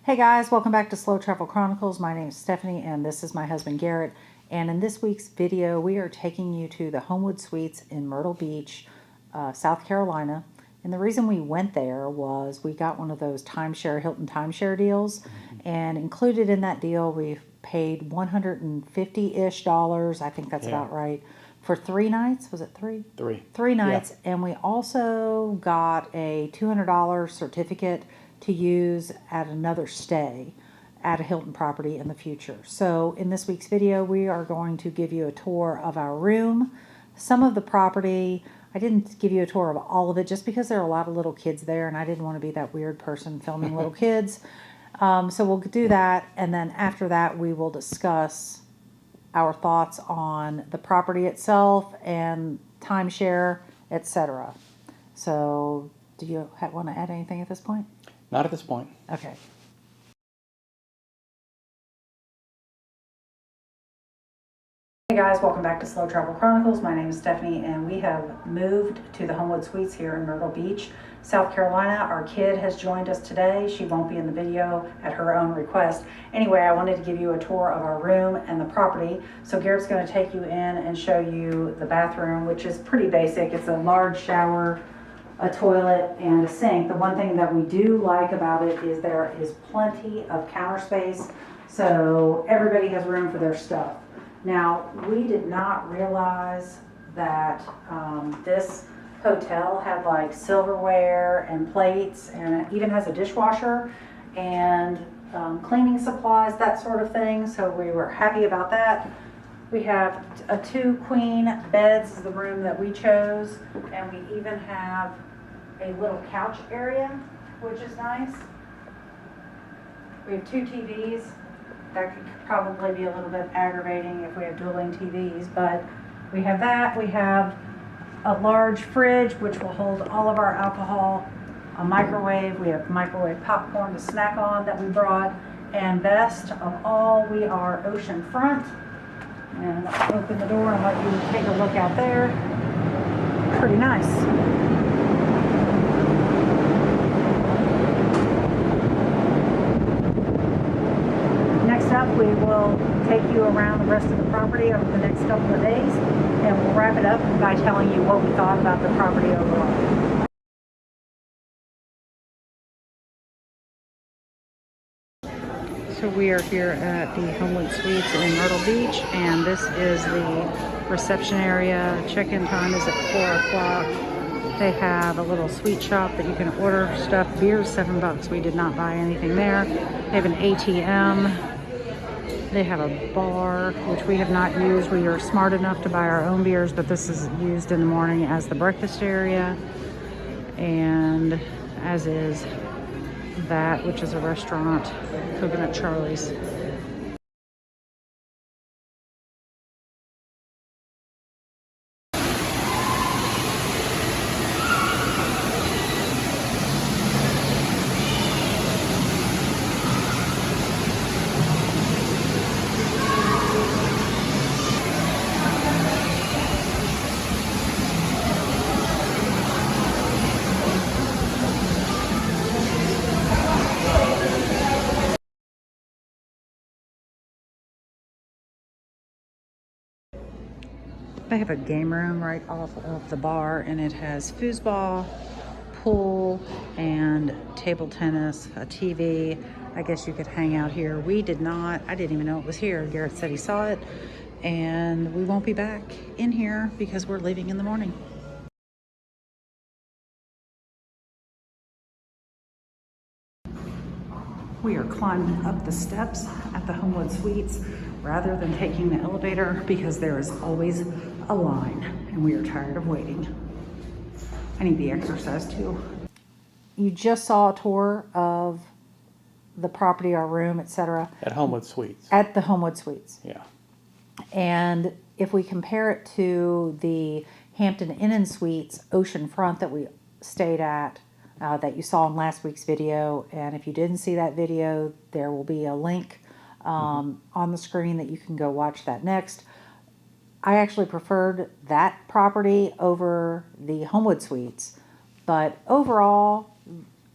Hey guys, welcome back to Slow Travel Chronicles. My name is Stephanie and this is my husband Garrett. And in this week's video, we are taking you to the Homewood Suites in Myrtle Beach, South Carolina. And the reason we went there was we got one of those Hilton Timeshare deals. And included in that deal, we paid $150-ish, I think that's about right, for 3 nights. Was it three? Three nights. Yeah. And we also got a $200 certificate to use at another stay at a Hilton property in the future. So in this week's video, we are going to give you a tour of our room, some of the property. I didn't give you a tour of all of it just because there are a lot of little kids there and I didn't want to be that weird person filming little kids. So we'll do that, and then after that we will discuss our thoughts on the property itself and timeshare, etc. So do you want to add anything at this point? Not at this point. Okay. Hey guys, welcome back to Slow Travel Chronicles. My name is Stephanie and we have moved to the Homewood Suites here in Myrtle Beach, South Carolina. Our kid has joined us today. She won't be in the video at her own request. Anyway, I wanted to give you a tour of our room and the property. So Garrett's going to take you in and show you the bathroom, which is pretty basic. It's a large shower, a toilet, and a sink. The one thing that we do like about it is there is plenty of counter space, so everybody has room for their stuff. Now, we did not realize that this hotel had like silverware and plates, and it even has a dishwasher and cleaning supplies, that sort of thing, so we were happy about that. We have 2 queen beds, is the room that we chose, and we even have a little couch area, which is nice. We have 2 TVs. That could probably be a little bit aggravating if we have dueling TVs, but we have that. We have a large fridge, which will hold all of our alcohol, a microwave. We have microwave popcorn to snack on that we brought, and best of all, we are oceanfront. And I'll open the door and let you take a look out there. Pretty nice. Next up, we will take you around the rest of the property over the next couple of days, and we'll wrap it up by telling you what we thought about the property overall. So we are here at the Homewood Suites in Myrtle Beach, and this is the reception area. Check-in time is at 4 o'clock. They have a little sweet shop that you can order stuff. Beer's $7. We did not buy anything there. They have an ATM. They have a bar, which we have not used. We are smart enough to buy our own beers, but this is used in the morning as the breakfast area, and as is that, which is a restaurant, Coconut Charlie's. They have a game room right off of the bar, and it has foosball, pool, and table tennis, a TV. I guess you could hang out here. We did not. I didn't even know it was here. Garrett said he saw it, and we won't be back in here because we're leaving in the morning. We are climbing up the steps at the Homewood Suites rather than taking the elevator because there is always a line and we are tired of waiting. I need the exercise too. You just saw a tour of the property, our room, etc. At Homewood Suites. At the Homewood Suites. Yeah. And if we compare it to the Hampton Inn and Suites Oceanfront that we stayed at, that you saw in last week's video, and if you didn't see that video, there will be a link on the screen that you can go watch that next. I actually preferred that property over the Homewood Suites, but overall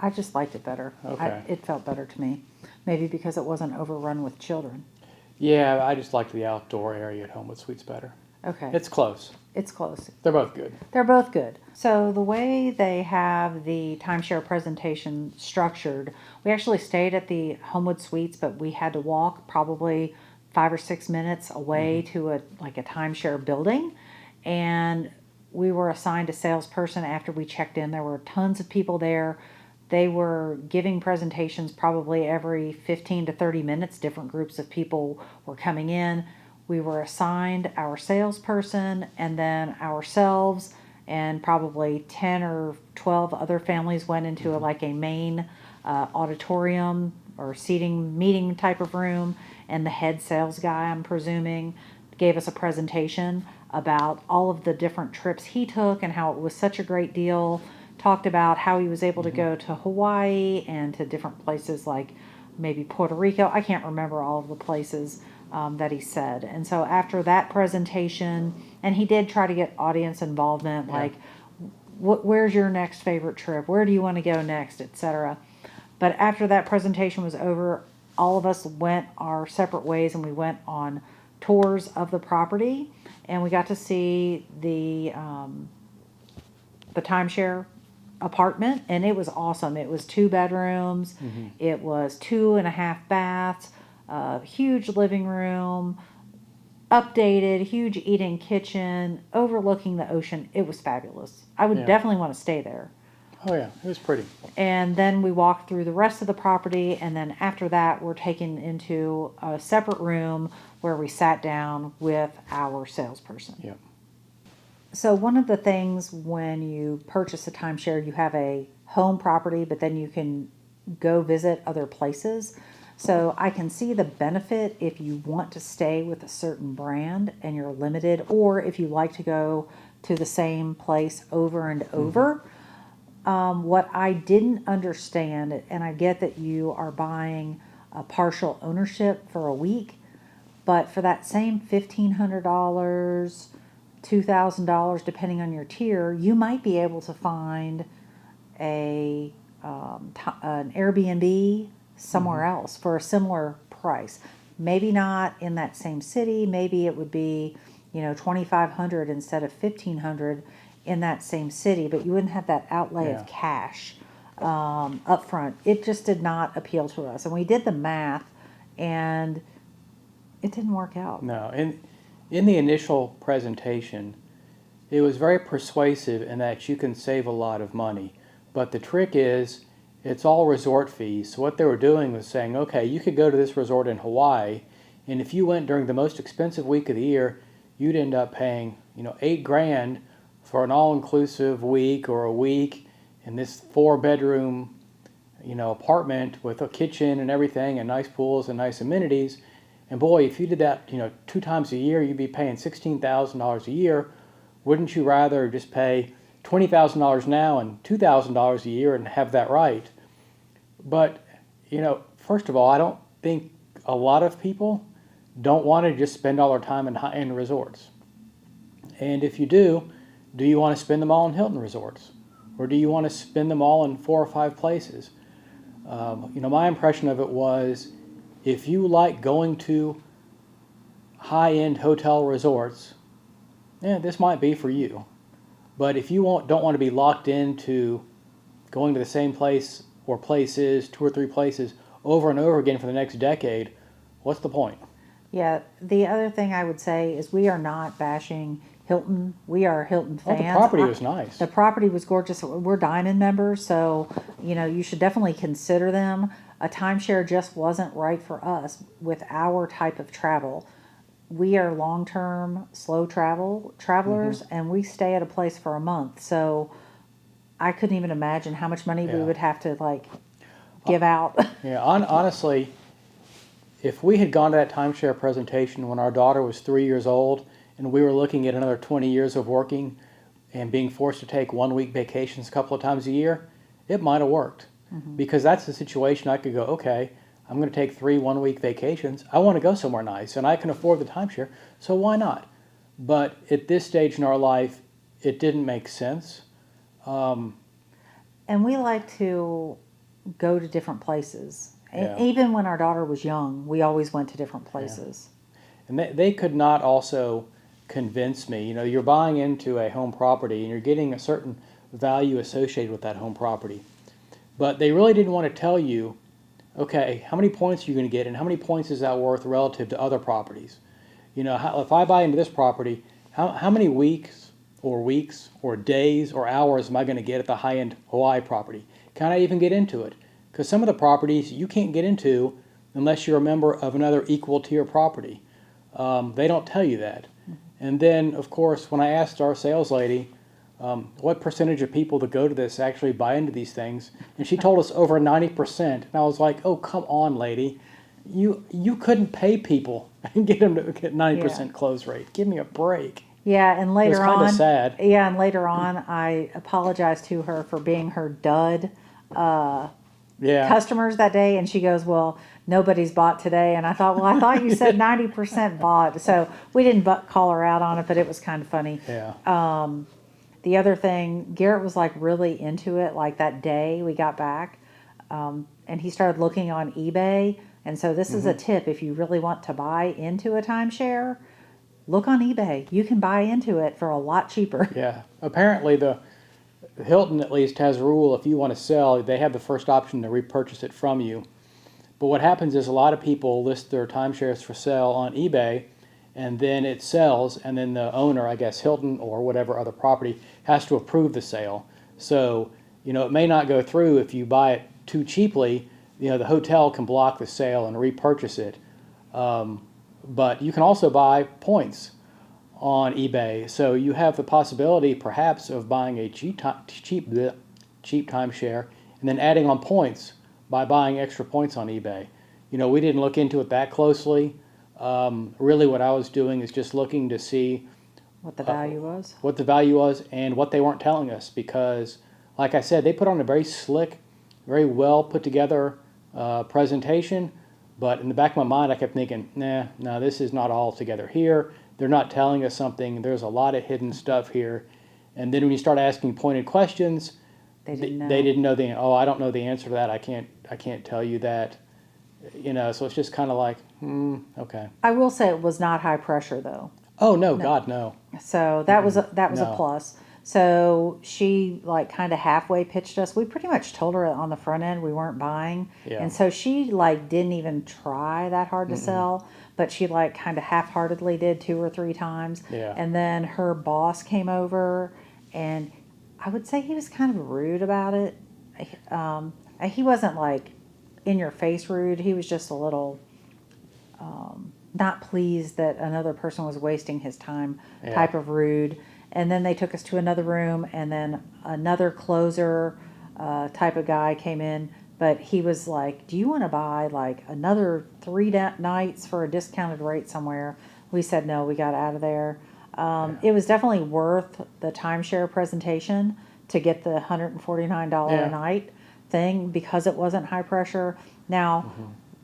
I just liked it better. Okay. It felt better to me. maybe because it wasn't overrun with children. Yeah, I just liked the outdoor area at Homewood Suites better. Okay. It's close. It's close. They're both good. They're both good. So the way they have the timeshare presentation structured, we actually stayed at the Homewood Suites, but we had to walk probably 5 or 6 minutes away to a timeshare building, and we were assigned a salesperson after we checked in. There were tons of people there. They were giving presentations probably every 15 to 30 minutes. Different groups of people were coming in. We were assigned our salesperson and then ourselves, and probably 10 or 12 other families went into a main auditorium or seating meeting type of room, and the head sales guy, I'm presuming, gave us a presentation about all of the different trips he took and how it was such a great deal. Talked about how he was able to go to Hawaii and to different places like maybe Puerto Rico. I can't remember all of the places that he said. And so after that presentation, and he did try to get audience involvement, like, where's your next favorite trip? Where do you want to go next, etc. But after that presentation was over, all of us went our separate ways, and we went on tours of the property, and we got to see the timeshare apartment, and it was awesome. It was 2 bedrooms. It was 2.5 baths, huge living room, updated, huge eat-in kitchen, overlooking the ocean. It was fabulous. I would definitely want to stay there. Oh yeah, it was pretty. And then we walked through the rest of the property, and then after that we're taken into a separate room where we sat down with our salesperson. Yeah. So one of the things when you purchase a timeshare, you have a home property, but then you can go visit other places. So I can see the benefit if you want to stay with a certain brand and you're limited, or if you like to go to the same place over and over. What I didn't understand, and I get that you are buying a partial ownership for a week, but for that same $1,500, $2,000, depending on your tier, you might be able to find an Airbnb somewhere else for a similar price. Maybe not in that same city. Maybe it would be, $2,500 instead of $1,500 in that same city, but you wouldn't have that outlay of cash up front. It just did not appeal to us, and we did the math, and it didn't work out. No, in the initial presentation, it was very persuasive in that you can save a lot of money. But the trick is, it's all resort fees. So what they were doing was saying, okay, you could go to this resort in Hawaii, and if you went during the most expensive week of the year, you'd end up paying, $8,000 for an all-inclusive week or a week in this 4-bedroom, apartment with a kitchen and everything and nice pools and nice amenities. And boy, if you did that, 2 times a year, you'd be paying $16,000 a year. Wouldn't you rather just pay $20,000 now and $2,000 a year and have that right? But, first of all, I don't think a lot of people don't want to just spend all their time in high-end resorts. And if you do you want to spend them all in Hilton resorts? Or do you want to spend them all in 4 or 5 places? My impression of it was, if you like going to high-end hotel resorts, this might be for you. But if you don't want to be locked into going to the same place or places, 2 or 3 places, over and over again for the next decade, what's the point? Yeah, the other thing I would say is we are not bashing Hilton. We are Hilton fans. The property was nice. The property was gorgeous. We're Diamond members, so you should definitely consider them. A timeshare just wasn't right for us with our type of travel. We are long-term, slow travelers, and we stay at a place for a month. So I couldn't even imagine how much money we would have to give out. Yeah, honestly, if we had gone to that timeshare presentation when our daughter was 3 years old and we were looking at another 20 years of working and being forced to take 1-week vacations a couple of times a year, it might have worked. Because that's the situation. I could go, okay, I'm going to take 3 1-week vacations. I want to go somewhere nice, and I can afford the timeshare, so why not? But at this stage in our life, it didn't make sense. And we like to go to different places. Yeah. Even when our daughter was young, we always went to different places. And they could not also convince me, you know, you're buying into a home property and you're getting a certain value associated with that home property. But they really didn't want to tell you, okay, how many points are you going to get and how many points is that worth relative to other properties? You know, if I buy into this property, how many weeks or days or hours am I going to get at the high-end Hawaii property? Can I even get into it? Because some of the properties you can't get into unless you're a member of another equal tier property. They don't tell you that. And then, of course, when I asked our sales lady what percentage of people that go to this actually buy into these things, and she told us over 90%. And I was like, oh, come on, lady. You couldn't pay people and get them to get 90% close rate. Give me a break. Yeah, and later kinda on, sad. Yeah, and later on, I apologized to her for being her dud Yeah. customers that day, and she goes, "Well, nobody's bought today." And I thought, "Well, I thought you said 90% bought," so we didn't call her out on it, but it was kind of funny. Yeah. The other thing, Garrett was like really into it. Like that day we got back, and he started looking on eBay. And so this is a tip: if you really want to buy into a timeshare, look on eBay. You can buy into it for a lot cheaper. Yeah. Apparently, the Hilton at least has a rule: if you want to sell, they have the first option to repurchase it from you. But what happens is a lot of people list their timeshares for sale on eBay, and then it sells, and then the owner, I guess Hilton or whatever other property, has to approve the sale. So, you know, it may not go through if you buy it too cheaply. You know, the hotel can block the sale and repurchase it. But you can also buy points on eBay. So you have the possibility perhaps of buying a cheap timeshare and then adding on points by buying extra points on eBay. You know, we didn't look into it that closely. Really what I was doing is just looking to see What the value was? what the value was and what they weren't telling us, because like I said, they put on a very slick, very well put together presentation, but in the back of my mind I kept thinking, no, this is not all together here. They're not telling us something. There's a lot of hidden stuff here. And then when you start asking pointed questions, They didn't know. they didn't know I don't know the answer to that. I can't tell you that. You know, so it's just kind of like, okay. I will say it was not high pressure though. Oh no, God no. So that was a No. plus. So she like kind of halfway pitched us. We pretty much told her on the front end we weren't buying. Yeah. And so she like didn't even try that hard to sell, but she like kind of half-heartedly did 2 or 3 times. Yeah. And then her boss came over, and I would say he was kind of rude about it. He wasn't like in your face rude. He was just a little not pleased that another person was wasting his time type of rude. And then they took us to another room, and then another closer type of guy came in, but he was like, do you want to buy like another 3 nights for a discounted rate somewhere? We said no, we got out of there. It was definitely worth the timeshare presentation to get the $149 a night thing, because it wasn't high pressure. Now,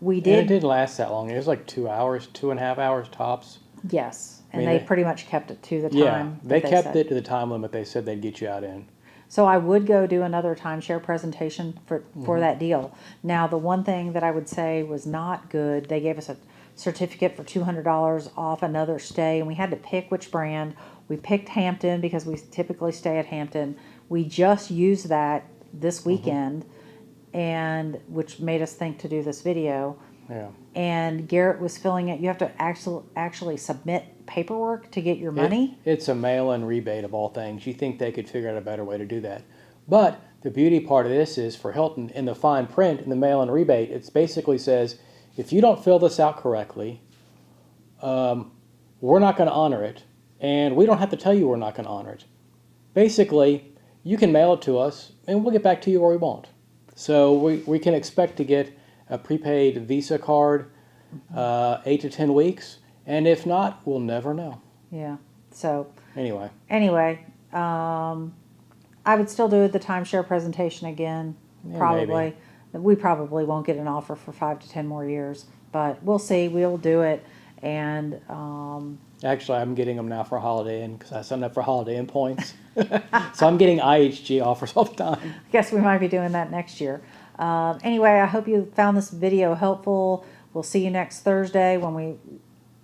we And did. it didn't last that long. It was like 2 hours, 2.5 hours tops. Yes, and mean, they they- pretty much kept it to the time. Yeah, they that kept said. it to the time limit they said they'd get you out in. So I would go do another timeshare presentation for that deal. Now, the one thing that I would say was not good, they gave us a certificate for $200 off another stay, and we had to pick which brand. We picked Hampton because we typically stay at Hampton. We just used that this weekend, and which made us think to do this video. Yeah. And Garrett was filling it. You have to actually submit paperwork to get your money. It's a mail-in rebate of all things. You think they could figure out a better way to do that. But the beauty part of this is, for Hilton, in the fine print, in the mail-in rebate, it basically says, if you don't fill this out correctly, we're not going to honor it, and we don't have to tell you we're not going to honor it. Basically, you can mail it to us, and we'll get back to you or we won't. So we can expect to get a prepaid Visa card 8 to 10 weeks, and if not, we'll never know. Yeah. So Anyway, I would still do the timeshare presentation again. Yeah, Probably. We probably won't get an offer for 5 to 10 more years, but we'll see. We'll do it. And actually, I'm getting them now for Holiday Inn because I signed up for Holiday Inn points. So I'm getting IHG offers all the time. I guess we might be doing that next year. Anyway, I hope you found this video helpful. We'll see you next Thursday when we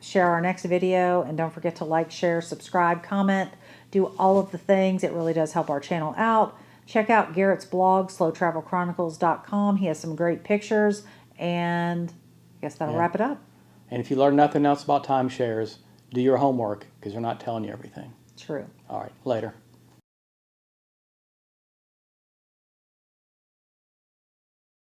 share our next video. And don't forget to like, share, subscribe, comment, do all of the things. It really does help our channel out. Check out Garrett's blog, slowtravelchronicles.com. He has some great pictures. And I guess that'll wrap it up. And if you learn nothing else about timeshares, do your homework because they're not telling you everything. True. All right, later.